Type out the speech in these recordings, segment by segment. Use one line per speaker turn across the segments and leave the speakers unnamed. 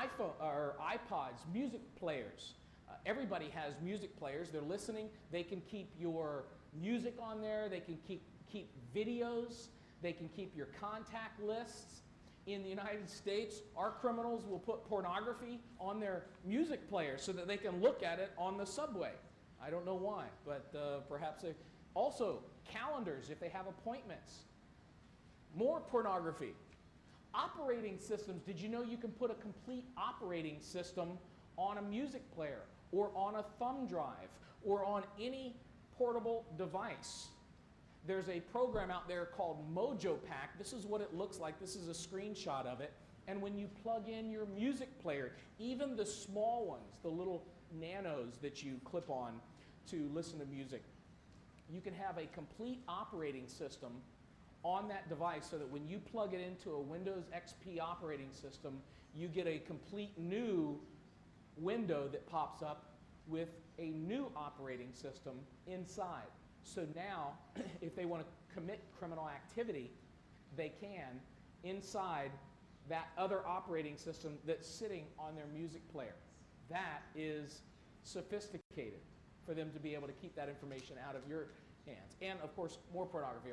iPhone or iPods, music players. Everybody has music players. They're listening. They can keep your music on there. They can keep videos. They can keep your contact lists. In the United States, our criminals will put pornography on their music player so that they can look at it on the subway. I don't know why, but perhaps they... Also, calendars, if they have appointments. More pornography. Operating systems. Did you know you can put a complete operating system on a music player or on a thumb drive or on any portable device? There's a program out there called Mojo Pack. This is what it looks like. This is a screenshot of it. And when you plug in your music player, even the small ones, the little nanos that you clip on to listen to music, you can have a complete operating system on that device so that when you plug it into a Windows XP operating system, you get a complete new window that pops up with a new operating system inside. So now, if they want to commit criminal activity, they can inside that other operating system that's sitting on their music player. That is sophisticated for them to be able to keep that information out of your hands. And of course, more pornography.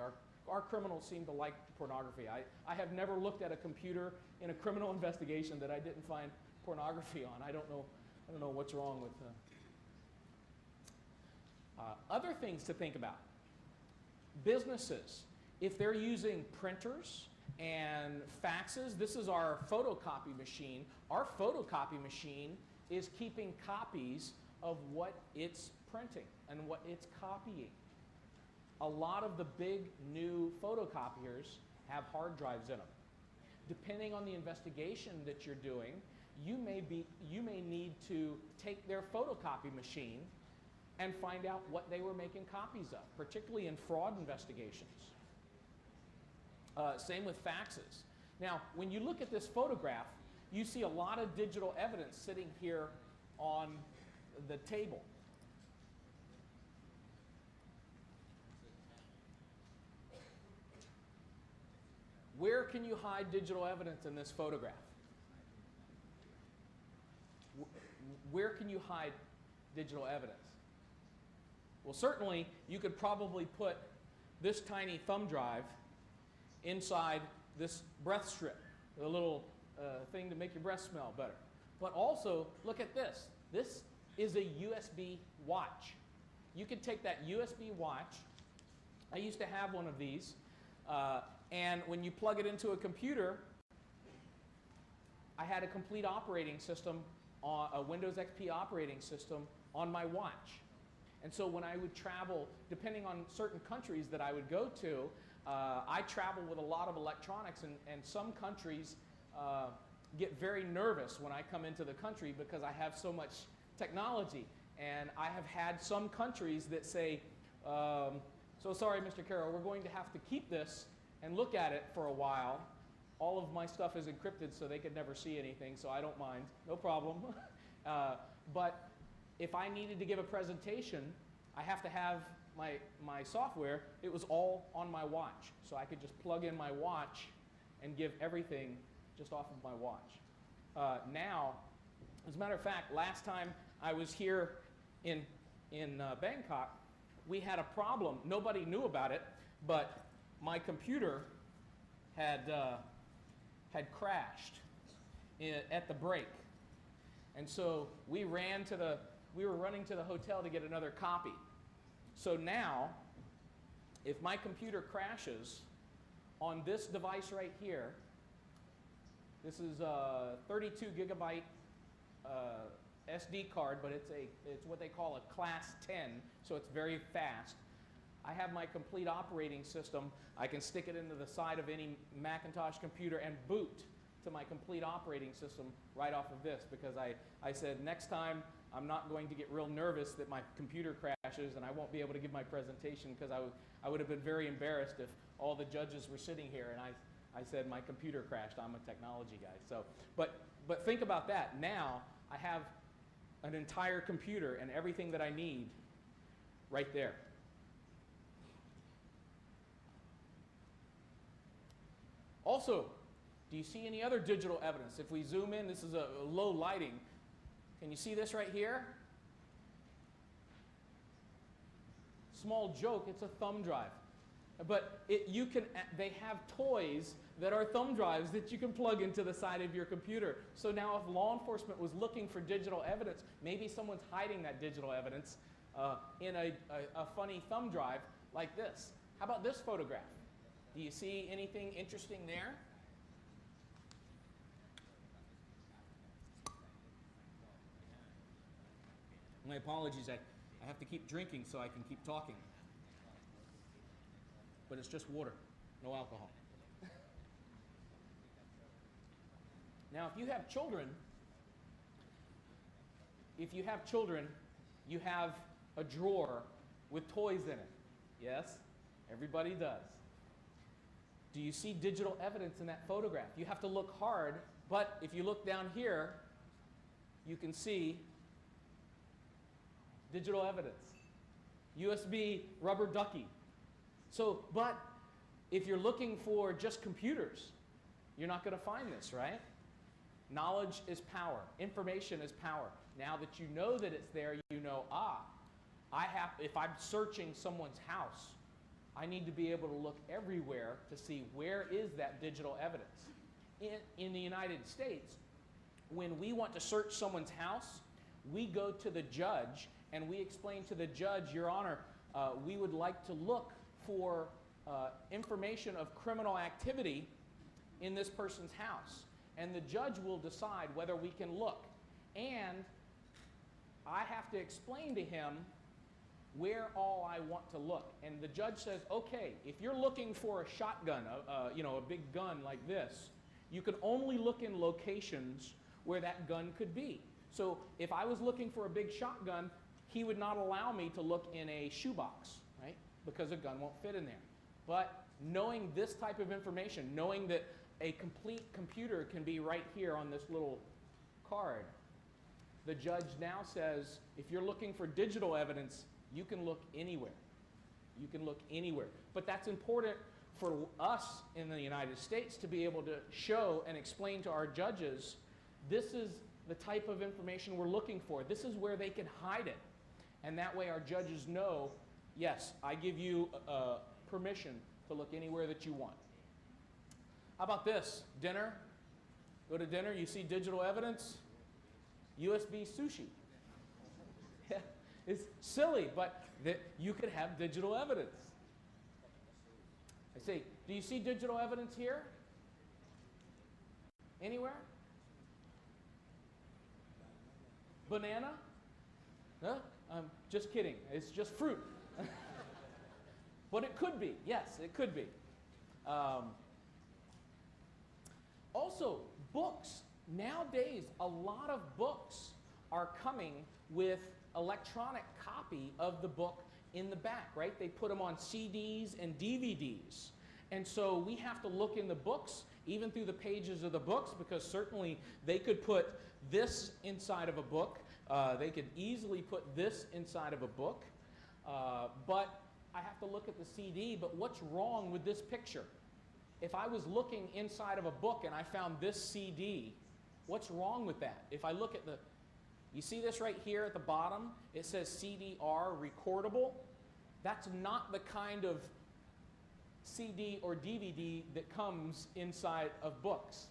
Our criminals seem to like pornography. I have never looked at a computer in a criminal investigation that I didn't find pornography on. I don't know what's wrong with other things to think about. Businesses, if they're using printers and faxes, this is our photocopy machine. Our photocopy machine is keeping copies of what it's printing and what it's copying. A lot of the big new photocopiers have hard drives in them. Depending on the investigation that you're doing, you may need to take their photocopy machine and find out what they were making copies of, particularly in fraud investigations. Same with faxes. Now, when you look at this photograph, you see a lot of digital evidence sitting here on the table. Where can you hide digital evidence in this photograph? Where can you hide digital evidence? Well, certainly, you could probably put this tiny thumb drive inside this breath strip, the little thing to make your breath smell better. But also, look at this. This is a USB watch. You could take that USB watch. I used to have one of these. And when you plug it into a computer, I had a complete operating system, a Windows XP operating system on my watch. And so when I would travel, depending on certain countries that I would go to, I travel with a lot of electronics, and some countries get very nervous when I come into the country because I have so much technology. And I have had some countries that say, so sorry, Mr. Carroll, we're going to have to keep this and look at it for a while. All of my stuff is encrypted so they could never see anything, so I don't mind, no problem. But if I needed to give a presentation, I have to have my software. It was all on my watch. So I could just plug in my watch and give everything just off of my watch. Now, as a matter of fact, last time I was here in Bangkok, we had a problem. Nobody knew about it, but my computer had crashed at the break. And so we were running to the hotel to get another copy. So now, if my computer crashes on this device right here, this is a 32 gigabyte SD card, but it's what they call a class 10, so it's very fast. I have my complete operating system. I can stick it into the side of any Macintosh computer and boot to my complete operating system right off of this, because I said next time I'm not going to get real nervous that my computer crashes and I won't be able to give my presentation, because I would have been very embarrassed if all the judges were sitting here and I said my computer crashed. I'm a technology guy. So, but think about that. Now I have an entire computer and everything that I need right there. Also, Do you see any other digital evidence? If we zoom in, this is a low lighting. Can you see this right here? Small joke, it's a thumb drive. But they have toys that are thumb drives that you can plug into the side of your computer. So now if law enforcement was looking for digital evidence, maybe someone's hiding that digital evidence in a funny thumb drive like this. How about this photograph? Do you see anything interesting there? My apologies, I have to keep drinking so I can keep talking. But it's just water, no alcohol. Now, if you have children, you have a drawer with toys in it. Yes? Everybody does. Do you see digital evidence in that photograph? You have to look hard, but if you look down here, you can see digital evidence. USB rubber ducky. So, but if you're looking for just computers, you're not going to find this, right? Knowledge is power. Information is power. Now that you know that it's there, you know, if I'm searching someone's house, I need to be able to look everywhere to see where is that digital evidence. In the United States, when we want to search someone's house, we go to the judge and we explain to the judge, Your Honor, we would like to look for information of criminal activity in this person's house. And the judge will decide whether we can look. And I have to explain to him where all I want to look. And the judge says, okay, if you're looking for a shotgun, a big gun like this, you can only look in locations where that gun could be. So if I was looking for a big shotgun, he would not allow me to look in a shoebox, right? Because a gun won't fit in there. But knowing this type of information, knowing that a complete computer can be right here on this little card, the judge now says, if you're looking for digital evidence, you can look anywhere. You can look anywhere. But that's important for us in the United States to be able to show and explain to our judges, this is the type of information we're looking for. This is where they can hide it. And that way our judges know, yes, I give you permission to look anywhere that you want. How about this? Dinner. Go to dinner, you see digital evidence. USB sushi. Yeah, it's silly, but you could have digital evidence. I say, do you see digital evidence here? Anywhere? Banana? Huh? I'm just kidding. It's just fruit. But it could be. Yes, it could be. Also, books. Nowadays, a lot of books are coming with electronic copy of the book in the back, right? They put them on CDs and DVDs. And so we have to look in the books, even through the pages of the books, because certainly they could put this inside of a book. They could easily put this inside of a book. But I have to look at the CD, but what's wrong with this picture? If I was looking inside of a book and I found this CD, what's wrong with that? If I look at you see this right here at the bottom? It says CDR, recordable. That's not the kind of CD or DVD that comes inside of books.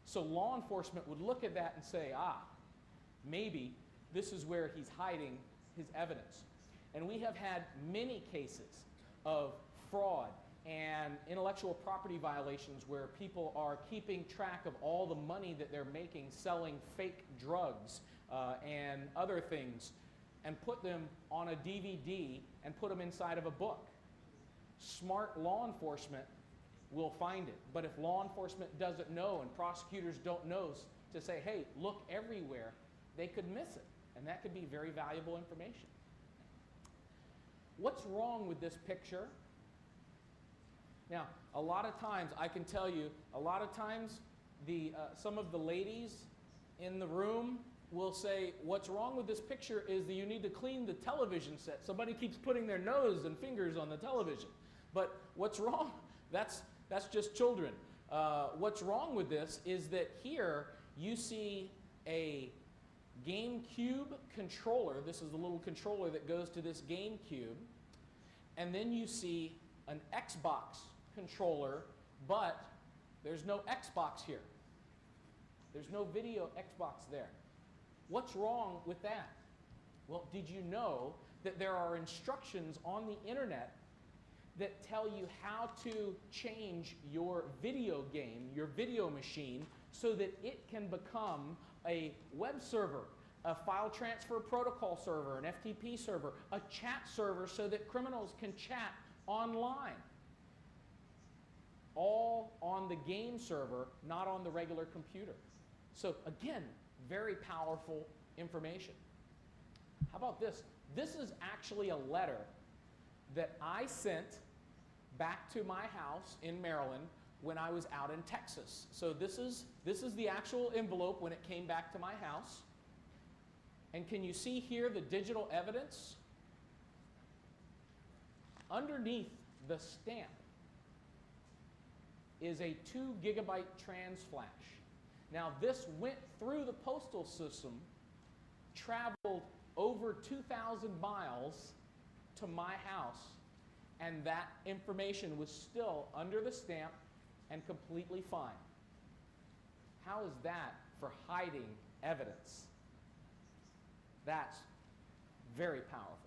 So law enforcement would look at that and say, maybe this is where he's hiding his evidence. And we have had many cases of fraud and intellectual property violations where people are keeping track of all the money that they're making selling fake drugs and other things, and put them on a DVD and put them inside of a book. Smart law enforcement will find it. But if law enforcement doesn't know and prosecutors don't know to say, hey, look everywhere, they could miss it. And that could be very valuable information. What's wrong with this picture? Now, a lot of times, I can tell you, a lot of times, some of the ladies in the room will say, what's wrong with this picture is that you need to clean the television set. Somebody keeps putting their nose and fingers on the television. But what's wrong? That's just children. what's wrong with this is that here you see a GameCube controller. This is the little controller that goes to this GameCube. And then you see an Xbox controller, but there's no Xbox here. There's no video Xbox there. What's wrong with that? Well, did you know that there are instructions on the internet that tell you how to change your video game, your video machine, so that it can become a web server, a file transfer protocol server, an FTP server, a chat server so that criminals can chat online. All on the game server, not on the regular computer. So again, very powerful information. How about this? This is actually a letter that I sent back to my house in Maryland when I was out in Texas. So this is the actual envelope when it came back to my house. And can you see here the digital evidence? Underneath the stamp is a 2 gigabyte trans flash. Now this went through the postal system, traveled over 2,000 miles to my house, and that information was still under the stamp and completely fine. How is that for hiding evidence? That's very powerful.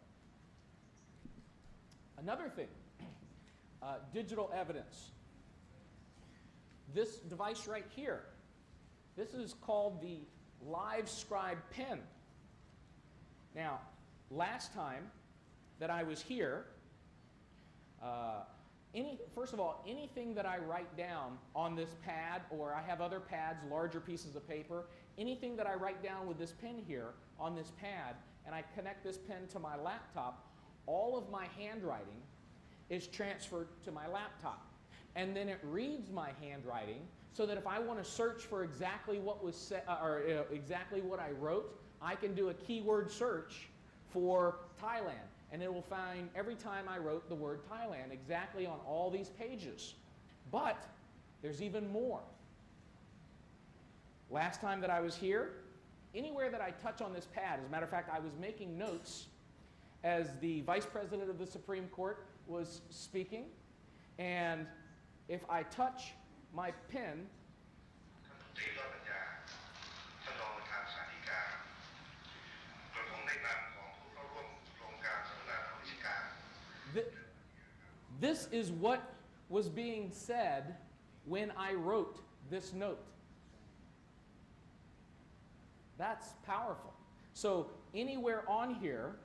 Another thing, digital evidence. This device right here, this is called the Live Scribe pen. Now, last time that I was here, first of all, anything that I write down on this pad, or I have other pads, larger pieces of paper, anything that I write down with this pen here on this pad, and I connect this pen to my laptop, all of my handwriting is transferred to my laptop. And then it reads my handwriting so that if I want to search for exactly what was said, or exactly what I wrote, I can do a keyword search for Thailand. And it will find every time I wrote the word Thailand exactly on all these pages. But there's even more. Last time that I was here, anywhere that I touch on this pad, as a matter of fact, I was making notes as the Vice President of the Supreme Court was speaking, and if I touch my pen, this is what was being said when I wrote this note. That's powerful. So anywhere on here,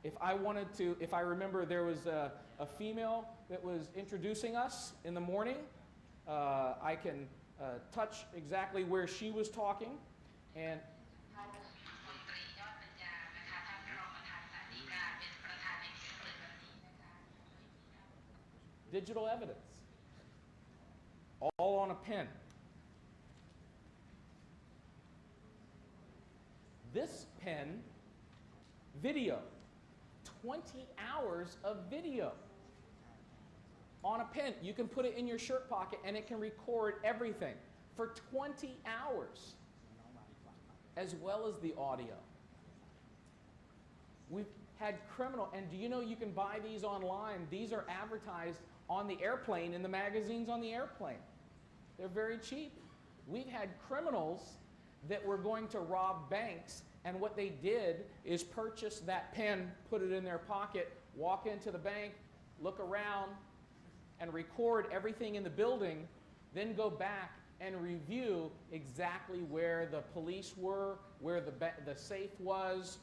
if I remember there was a female that was introducing us in the morning, I can touch exactly where she was talking, and digital evidence, all on a pen. This pen, video, 20 hours of video on a pen. You can put it in your shirt pocket and it can record everything for 20 hours, as well as the audio. We've had criminal, and do you know you can buy these online? These are advertised on the airplane, in the magazines on the airplane. They're very cheap. We've had criminals that were going to rob banks, and what they did is purchase that pen, put it in their pocket, walk into the bank, look around, and record everything in the building, then go back and review exactly where the police were, where the safe was,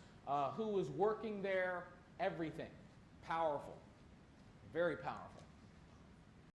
who was working there, everything. Powerful. Very powerful.